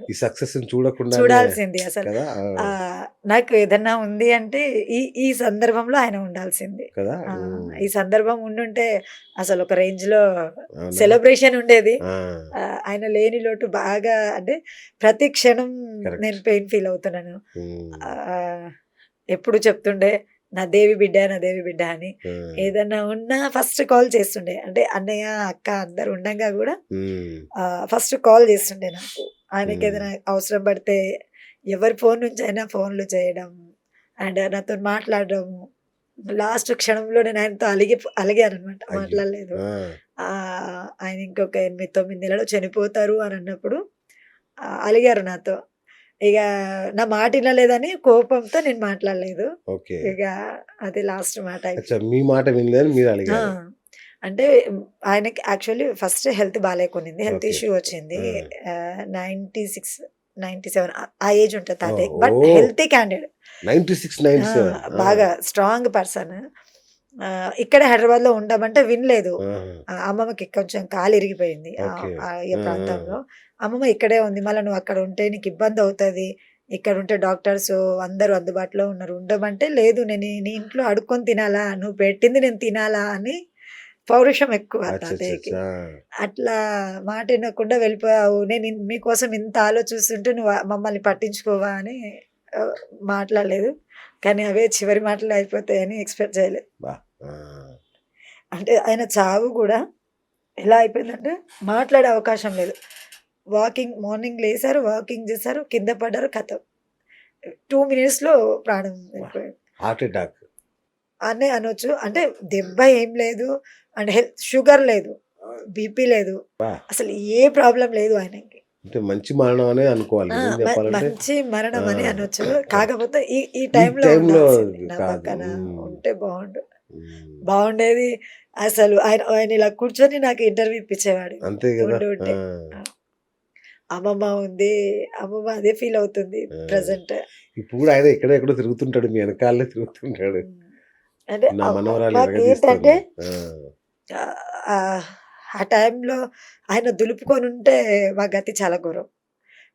ఈ సక్సెస్ చూడకుండానే చూడాల్సింది అసలు. కదా నాకు ఏదన్నా ఉంది అంటే ఈ ఈ సందర్భంలో ఆయన ఉండాల్సింది. కదా ఈ సందర్భం ఉండుంటే అసలు ఒక రేంజ్‌లో అవునా సెలబ్రేషన్ ఉండేది. ఆ, ఆయన లేని లోటు బాగా అంటే ప్రతి క్షణం కరెక్ట్ నేను పెయిన్ ఫీల్ అవుతున్నాను. ఆహ్, ఎప్పుడు చెప్తుండే నా దేవి బిడ్డ, నా దేవి బిడ్డ అని. ఏదన్నా ఉన్నా ఫస్ట్ కాల్ చేస్తుండే. అంటే అన్నయ్య, అక్క అందరూ ఉండంగా గూడా ఫస్ట్ కాల్ చేస్తుండే నాకు. ఆయనకేదైనా అవసరం పడితే ఎవరి ఫోన్ నుంచైనా ఫోన్‌లు చేయడం అండ్ నాతోని మాట్లాడడము. లాస్ట్ క్షణంలో నేను ఆయనతో అలిగాననమాట. అయ్యో మాట్లాడలేదు. ఆయన ఇంకొక 8, 9 నెలల్లో చనిపోతారు అని అన్నప్పుడు అలిగారు నాతో. ఇగ నా మాట ఇనలేదని కోపంతో నేను మాట్లాడలేదు. ఓకే ఇగ అది లాస్ట్ మాట అచ్చా అయిపోయింది. మీ మాట వినలేదని మీరు ఆ! అడిగారు అంటే ఆయనకి యాక్చువల్లీ ఫస్ట్ హెల్త్ బాలేకునింది. హెల్త్ ఓకే ఇష్యూ వచ్చింది. ఆ, 96, 97 ఆ ఏజ్ ఉంటది ఓ తాతయ్యకి. But oh, healthy candidate. 96 ఆ! 97 బాగా స్ట్రాంగ్ పర్సన్. ఇక్కడే హైదరాబాద్‌లో ఉండమంటే వినలేదు. అమ్మమ్మకి కొంచెం కాలు ఇరిగిపోయింది. ఓకే ఈ ప్రాంతంలో. అమ్మమ్మ ఇక్కడే ఉంది. మళ్ళా నువ్వు అక్కడ ఉంటే నీకు ఇబ్బందవుతది. ఇక్కడుంటే డాక్టర్సు అందరూ అందుబాటులో ఉన్నారు. ఉండమంటే, లేదు నేను నీ ఇంట్లో అడుక్కొని తినాలా? నువ్వు పెట్టింది నేను తినాలా? అని పౌరుషం ఎక్కువ తాతయ్యకి. అచ్చచ్చచ్చా అట్లా మాట ఇనకుండా వెళ్ళిపోయావు. నేను మీకోసం ఇంత ఆలోచిస్తుంటే నువ్వు మమ్మల్ని పట్టించుకోవా అని ఆహ్, మాట్లాడలేదు. కానీ అవే చివరి మాటలు అయిపోతాయని ఎక్స్‌పెక్ట్ చేయలేదు. బా ఆ, అంటే ఆయన చావు గూడా ఎలా అయిపోయిందంటే మాట్లాడే అవకాశం లేదు. మార్నింగ్ లేసారు, వాకింగ్ చేశారు, కింద పడ్డారు ఖతం. 2 మినిట్స్‌లో ప్రాణం వెళ్ళిపోయింది హార్ట్ అటాక్ అనే అనొచ్చు. అంటే దెబ్బ ఏం లేదు. అండ్ షుగర్ లేదు, బీపీ లేదు. బా అసలు ఏ ప్రాబ్లమ్ లేదు ఆయనకి. అంటే మంచి మరణం అనే అనుకోవాలి నిజం చెప్పాలంటే మంచి మరణం అని అనొచ్చు. కరెక్ట్ కాకపోతే ఈ ఈ ఈ టైంలో టైంలో ఉండాల్సింది. నా కాదు పక్కన ఉమ్, ఉంటే బావుండు. ఉమ్, బావుండేది. అసలు ఆయన ఆయన ఇలా కూర్చొని నాకు ఇంటర్వ్యూ ఇప్పించేవాడు. అంతే కదా ఉంటే. ఆ! అమ్మమ్మ ఉంది. అమ్మమ్మ అదే ఫీల్ అవుతుంది ప్రెజెంట్. ఇప్పుడు కూడా ఆయన ఎక్కడెక్కడో తిరుగుతుంటాడు మీ వెనకాలే తిరుగుతుంటాడు హ్మ్. అంటే నా మనవరాలు మాకేంటంటే ఎరగదీస్తుంది ఆహ్, ఆ టైంలో ఆయన దులుపుకొనుంటే మా గతి చాలా ఘోరం.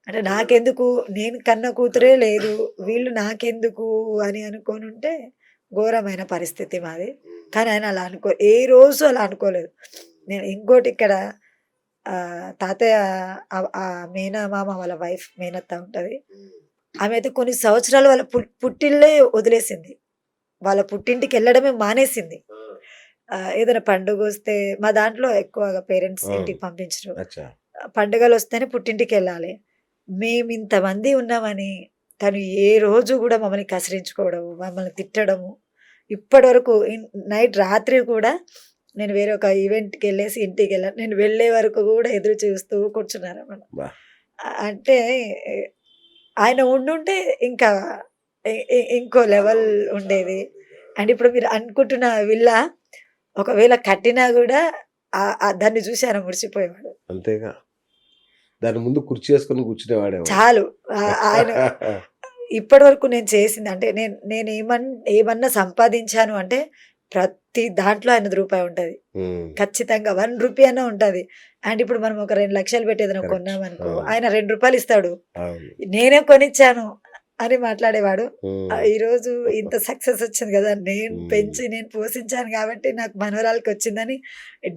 అంటే నాకెందుకు నేను కన్న కూతురే లేదు. వీళ్ళు నాకెందుకు అని అనుకోనుంటే ఘోరమైన పరిస్థితి మాది. కానీ ఆయన అలా ఏ రోజు అలా అనుకోలేదు. నేను ఇంకోటి ఇక్కడ తాతయ్య మేనమామ వాళ్ళ వైఫ్ మేనత్త ఉంటది. ఆమె అయితే కొన్ని సంవత్సరాలు వాళ్ళ పుట్టిల్లే వదిలేసింది. వాళ్ళ పుట్టింటికెళ్ళడమే మానేసింది. ఏదైనా పండుగొస్తే మా దాంట్లో ఎక్కువగా పేరెంట్స్ ఇంటికి పంపించరు. అచ్చా పండుగలొస్తేనే పుట్టింటికెళ్ళాలి. మేమింతమంది ఉన్నామని తను ఏ రోజు గూడా మమ్మల్ని కసిరించుకోవడము, మమ్మల్ని తిట్టడము, ఇప్పటివరకు నైట్ రాత్రి కూడా నేను వేరే ఒక ఈవెంట్‌కెళ్ళేసి ఇంటికెళ్ళాను. నేను వెళ్ళే వరకు గూడా ఎదురు చూస్తూ కూర్చున్నారన్నమాట. బా అంటే ఆయన ఉండుంటే ఇంకా ఇంకో లెవెల్ ఉండేది. అండ్ ఇప్పుడు మీరు అనుకుంటున్న విల్లా ఒకవేళ కట్టినా గూడా దాన్ని చూసి ఆయన మురిసిపోయేవాడు. అంతేగా దాని ముందు కుర్చీ వేసుకొని కూర్చునేవాడేమో చాలు. ఆయన ఇప్పటివరకు నేను చేసింది అంటే నేను ఏమన్నా సంపాదించాను అంటే ప్రతి దాంట్లో ఆయనది రూపాయి ఉంటది. ఉమ్, ఖచ్చితంగా రూ. 1 అన్నా ఉంటది. అండ్ ఇప్పుడు మనం ఒక 2,00,000 పెట్టి ఏదైనా కరెక్ట్ కొన్నామనుకో అవును ఆయన రూ. 2 ఇస్తాడు. అవును నేనే కొనిచ్చాను అని మాట్లాడేవాడు. ఉమ్, ఈరోజు ఇంత సక్సెస్ వచ్చింది గదా! నేను ఉమ్, పెంచి నేను పోషించాను గాబట్టి నాకు మనవరాలికొచ్చిందని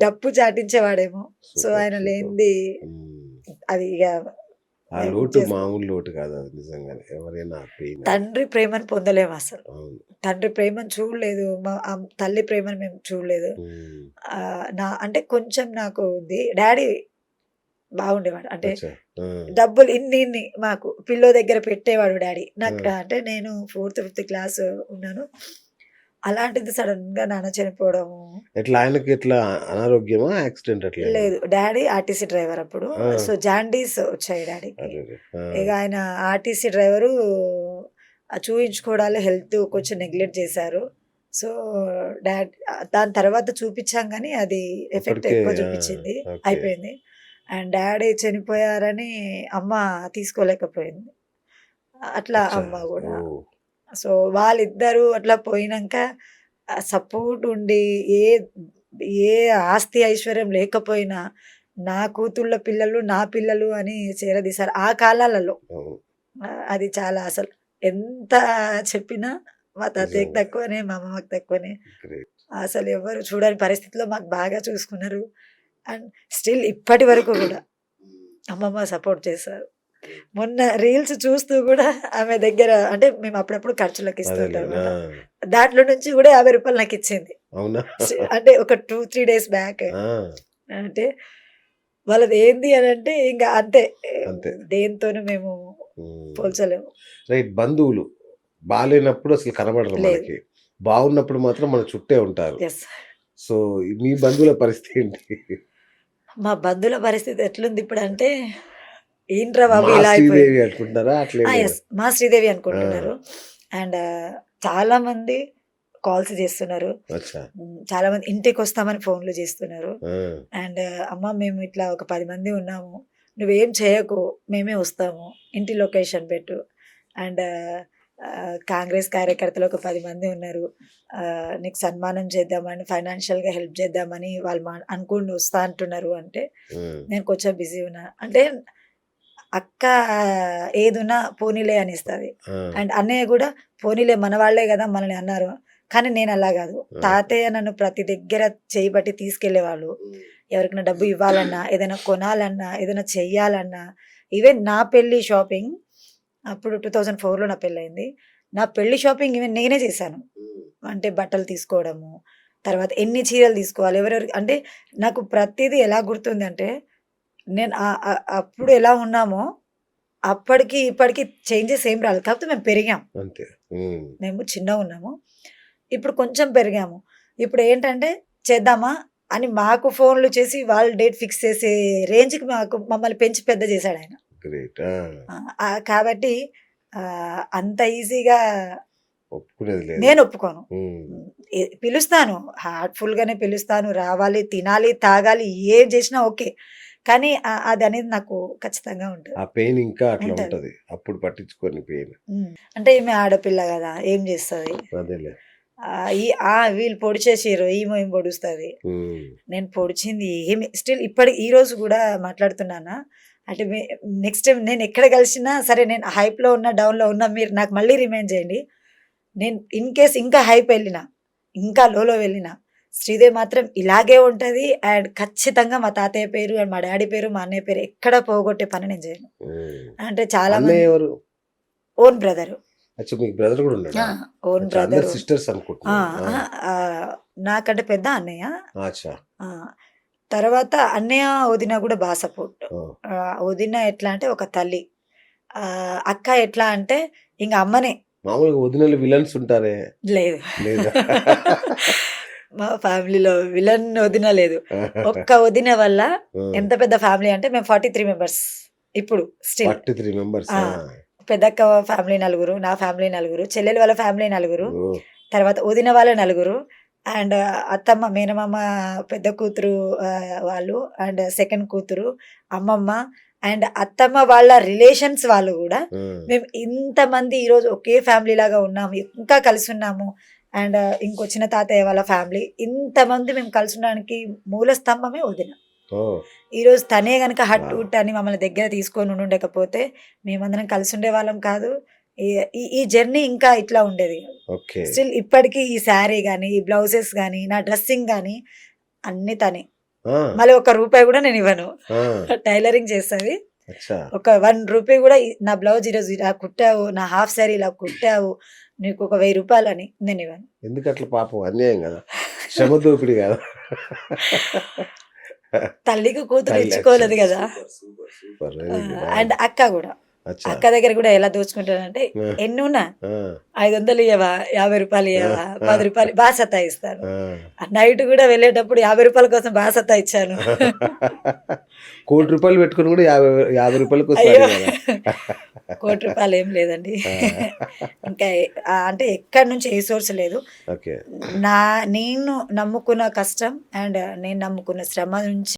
డప్పు చాటించేవాడేమో. సో, సూపర్ ఆయన సూపర్ లేనిది ఉమ్. అది ఇగ ఆ మేము లోటు చేసుకోం. మామూలు లోటు కాదు అది నిజంగానే ఎవరైనా పెయిన్ అది తండ్రి ప్రేమను పొందలేమసలు. అవును తండ్రి ప్రేమను చూడలేదు. తల్లి ప్రేమను మేము చూడలేదు. ఉమ్, అంటే కొంచెం నాకు ఉంది. డ్యాడీ బాగుండేవాడు. అంటే అచ్చా ఆ, డబ్బులు ఇన్ని మాకు పిల్లో దగ్గర పెట్టేవాడు డ్యాడీ. ఆ, నాకు అంటే నేను 4థ్, 5థ్ క్లాస్ ఉన్నాను. అలాంటిది సడెన్‌గా నాన్న చనిపోవడము. ఎట్లా ఆయనకి ఎట్లా అనారోగ్యమా యాక్సిడెంట్ అట్లా ఏమన్నా లేదు, డ్యాడీ ఆర్టీసీ డ్రైవర్ అప్పుడు. ఆ, సో, జాండీస్ వచ్చాయి డ్యాడీకి. అరే ఇగ ఆయన ఆర్టీసీ డ్రైవరు చూయించుకోవడాలు హెల్త్ కొంచెం నెగ్లెక్ట్ చేశారు. సో, దాని తర్వాత చూపిచ్చాం గానీ అది ఎఫెక్ట్ అప్పటికే ఎక్కువ చూపిచ్చింది. ఓకే అయిపోయింది. అండ్ డ్యాడీ చనిపోయారని అమ్మ తీసుకోలేకపోయింది. అట్లా అచ్చా అమ్మ గూడా. ఓ సో, వాళ్ళిద్దరూ అట్లా పోయినంక సపోర్ట్ ఉండి ఏ ఏ ఆస్తి, ఐశ్వర్యం లేకపోయినా నా కూతుళ్ళ పిల్లలు నా పిల్లలు అని చేరదీశారు ఆ కాలాలలో. అవును. అది చాలా అసలు ఎంత చెప్పినా మా తాతయ్యకి నిజంగా. తక్కువనే, మా అమ్మమ్మకి తక్కువనే. గ్రేట్. అసలు ఎవరు చూడని పరిస్థితిలో మాకు బాగా చూసుకున్నారు. అండ్ స్టిల్ ఇప్పటి వరకు కూడా అమ్మమ్మ సపోర్ట్ చేశారు. మొన్న రీల్స్ చూస్తూ కూడా ఆమె దగ్గర అంటే మేము అప్పుడప్పుడు ఖర్చులకు ఇస్తుంటాం అదేలే. అనమాట. దాంట్లో నుంచి కూడా రూ. 50 నాకు ఇచ్చింది. అవునా? అంటే ఒక 2-3 డేస్ బ్యాక్. ఆ! అంటే వాళ్ళది ఏంది అని అంటే ఇంకా అంతే, అంతే. దేనితోనూ మేము హ్మ్. పోల్చలేము. రైట్. బంధువులు బాలేనప్పుడు అసలు కనబడరు లేదు. మనకి. బాగున్నప్పుడు మాత్రం మన చుట్టే ఉంటారు. ఎస్. సో, మీ బంధువుల పరిస్థితి ఏంటి? మా బంధువుల పరిస్థితి ఎట్లుంది ఇప్పుడంటే, ఏంట్రా బాబు మా ఇలా శ్రీదేవి అయిపోయింది. అనుకుంటారా? అట్లేం లేదా? ఎస్, మా శ్రీదేవి ఆ! అనుకుంటున్నారు. అండ్ చాలా మంది కాల్స్ చేస్తున్నారు. అచ్చా! చాలా మంది ఇంటికి వస్తామని ఫోన్లు చేస్తున్నారు. ఆ! అండ్ అమ్మ మేము ఇట్లా ఒక 10 మంది ఉన్నాము, నువ్వేం చేయకు, మేమే వస్తాము, ఇంటి లొకేషన్ పెట్టు. అండ్ కాంగ్రెస్ కార్యకర్తలు ఒక 10 మంది ఉన్నారు, నీకు సన్మానం చేద్దామని, ఫైనాన్షియల్గా హెల్ప్ చేద్దామని వాళ్ళు అనుకుని వస్తా అంటున్నారు అంటే హ్మ్. నేను కొంచెం బిజీ ఉన్నా అంటే అక్క ఏదున్నా పోనీలే అని ఇస్తుంది. ఆ! అండ్ అన్నయ్య కూడా పోనీలే మన వాళ్ళే కదా మనల్ని అన్నారు. కానీ నేను అలా కాదు. ఆ! తాతయ్య నన్ను ప్రతి దగ్గర చేయి బట్టి తీసుకెళ్లేవాళ్ళు. ఎవరికైనా డబ్బు ఇవ్వాలన్నా, ఏదైనా కొనాలన్నా, ఏదైనా చెయ్యాలన్నా, ఈవెన్ నా పెళ్లి షాపింగ్ అప్పుడు 2004లో నా పెళ్ళయింది. నా పెళ్లి షాపింగ్ ఈవెన్ నేనే చేశాను. అంటే బట్టలు తీసుకోవడము, తర్వాత ఎన్ని చీరలు తీసుకోవాలి, ఎవరెవరికి అంటే నాకు ప్రతీదీ ఎలా గుర్తుందంటే, నేను అప్పుడు ఎలా ఉన్నామో అప్పటికి ఇప్పటికి చేంజెస్ ఏం రాలేదు. కాకపోతే మేము పెరిగాం. అంతే. హ్మ్. మేము చిన్నగున్నాము. ఇప్పుడు కొంచెం పెరిగాము. ఇప్పుడు ఏంటంటే చేద్దామా అని మాకు ఫోన్‌లు చేసి వాళ్ళు డేట్ ఫిక్స్ చేసే రేంజ్‌కి మమ్మల్ని పెంచి పెద్ద చేశాడాయన. గ్రేట్. ఆ! కాబట్టి అంత ఈజీగా ఒప్పుకునేది లేదు. నేను ఒప్పుకోను. హ్మ్. పిలుస్తాను. హార్ట్‌ఫుల్‌గానే పిలుస్తాను. రావాలి, తినాలి, తాగాలి, ఏం చేసినా ఓకే. కానీ అదనేది నాకు ఖచ్చితంగా ఉంటది. ఆ పెయిన్ ఇంకా అట్లా ఉంటది. ఉంటది. అప్పుడు పట్టించుకోని పెయిన్. అంటే ఈమె ఆడపిల్ల గదా! ఏం చేస్తది? అదేలే. వీళ్ళు పొడిచేసిర్రు, ఈమె ఏం పొడుస్తది. హ్మ్. నేను పొడిచింది ఏమి స్టిల్ ఈ రోజు గూడా మాట్లాడుతున్నానా, అంటే నెక్స్ట్ టైమ్ నేను ఎక్కడ కలిసినా సరే, నేను హైప్‌లో ఉన్నా, డౌన్‌లో ఉన్నా, మీరు నాకు మళ్ళీ రిమైండ్ చేయండి. నేను ఇన్ కేస్ ఇంకా హైప్ వెళ్ళినా, ఇంకా లోలో వెళ్ళినా, శ్రీదేవి మాత్రం ఇలాగే ఉంటది. అండ్ ఖచ్చితంగా మా తాతయ్య పేరు అండ్ మా డ్యాడీ పేరు, మా అన్నయ్య పేరు ఎక్కడ పోగొట్టే పని నేను చేయను. హ్మ్. అంటే చాలా మంది అన్నయ్య ఎవరు? Own brother. అచ్చా! మీకు బ్రదర్ గూడా ఉన్నాడా? ఓన్ అచ్చా! అందరు బ్రదరు. సిస్టర్స్ ఆ! అనుకుంటున్నాను. ఆ! నాకంటే పెద్ద అన్నయ్య. అచ్చా! ఆ! తర్వాత అన్నయ్య, వదిన గూడా బా సపోర్ట్. ఓహ్! వదిన ఎట్లా అంటే ఒక తల్లి. అక్క ఎట్లా అంటే ఇంగ అమ్మనే. మామూలుగా వదినలు విలన్స్ ఉంటారే. లేదు. లేదా? మా ఫ్యామిలీలో విలన్ వదిన లేదు. ఒక్క వదిన వల్ల ఆ! ఎంత పెద్ద ఫ్యామిలీ అంటే మేము 43 మెంబర్స్ ఇప్పుడు స్టిల్. 43 మెంబర్స్. ఆ! ఆ! పెద్దక్క ఫ్యామిలీ నలుగురు, నా ఫ్యామిలీ నలుగురు, చెల్లెలు వాళ్ళ ఫ్యామిలీ నలుగురు, ఓహ్! తర్వాత వదిన వాళ్ళ నలుగురు, అండ్ అత్తమ్మ, మేనమామ పెద్ద కూతురు వాళ్ళు, అండ్ సెకండ్ కూతురు, అమ్మమ్మ, అండ్ అత్తమ్మ వాళ్ళ రిలేషన్స్ వాళ్ళు గూడా. ఆ! మేము ఇంతమంది ఈరోజు ఒకే ఫ్యామిలీ లాగా ఉన్నాము. ఇంకా కలిసున్నాము. అండ్ ఇంకో చిన్న తాతయ్య వాళ్ళ ఫ్యామిలీ. ఇంతమంది మేము కలిసుండడానికి మూల స్తంభమే వదిన. ఓహ్! ఈరోజు తనే గనక హట్ వావ్! హుట్ అని మమ్మల్ని దగ్గర తీసుకొని ఉండుండకపోతే మేమందరం కలిసి ఉండేవాళ్ళం కాదు. ఈ ఈ ఈ జర్నీ ఇంకా ఇట్లా ఉండేది కాదు. ఓకే. స్టిల్ ఇప్పటికి ఈ శారీ గాని, ఈ బ్లౌజెస్ గాని, నా డ్రెస్సింగ్ గాని అన్నీ తనే. ఆ! మళ్ళీ ఒక్క రూపాయి గూడా నేనివ్వను. ఆ! టైలరింగ్ చేస్తది. అచ్చా! ఒక 1 రూపీ గూడా నా బ్లౌజ్ ఈరోజు ఇలా కుట్టావు, నా హాఫ్ శారీ ఇలా కుట్టావు, నీకొక రూ. 1000 అని నేనివ్వను. ఎందుకట్లా పాపం అన్యాయం గదా! శ్రమ దోపిడీ గాదా? తల్లికి కూతురు తల్లి. అచ్చా! ఇచ్చుకోలేదు గదా! సూపర్. Very good. ఆ! అండ్ అక్క గూడా. అచ్చా! అక్క దగ్గర గూడా ఎలా దోచుకుంటానంటే, ఆ! ఎన్నున్నా ఆ! 500 ఇయ్యవా? రూ. 50 ఆ! ఇయ్యవా? ఆ! రూ. 10 బా సతాయిస్తాను. ఆ! నైట్ గూడా వెళ్ళేటప్పుడు రూ. 50 కోసం బా సతాయిచ్చాను. ₹1,00,00,000 పెట్టుకొని గూడా రూ. 50 అయ్యో! వస్తాయి గదా! ₹1,00,00,000 ఏం లేదండి. ఆ! ఇంకా అంటే ఎక్కడి నుంచి ఏ సోర్స్ లేదు. ఓకే. నేను నమ్ముకున్న కష్టం అండ్ నేను నమ్ముకున్న శ్రమ నుంచి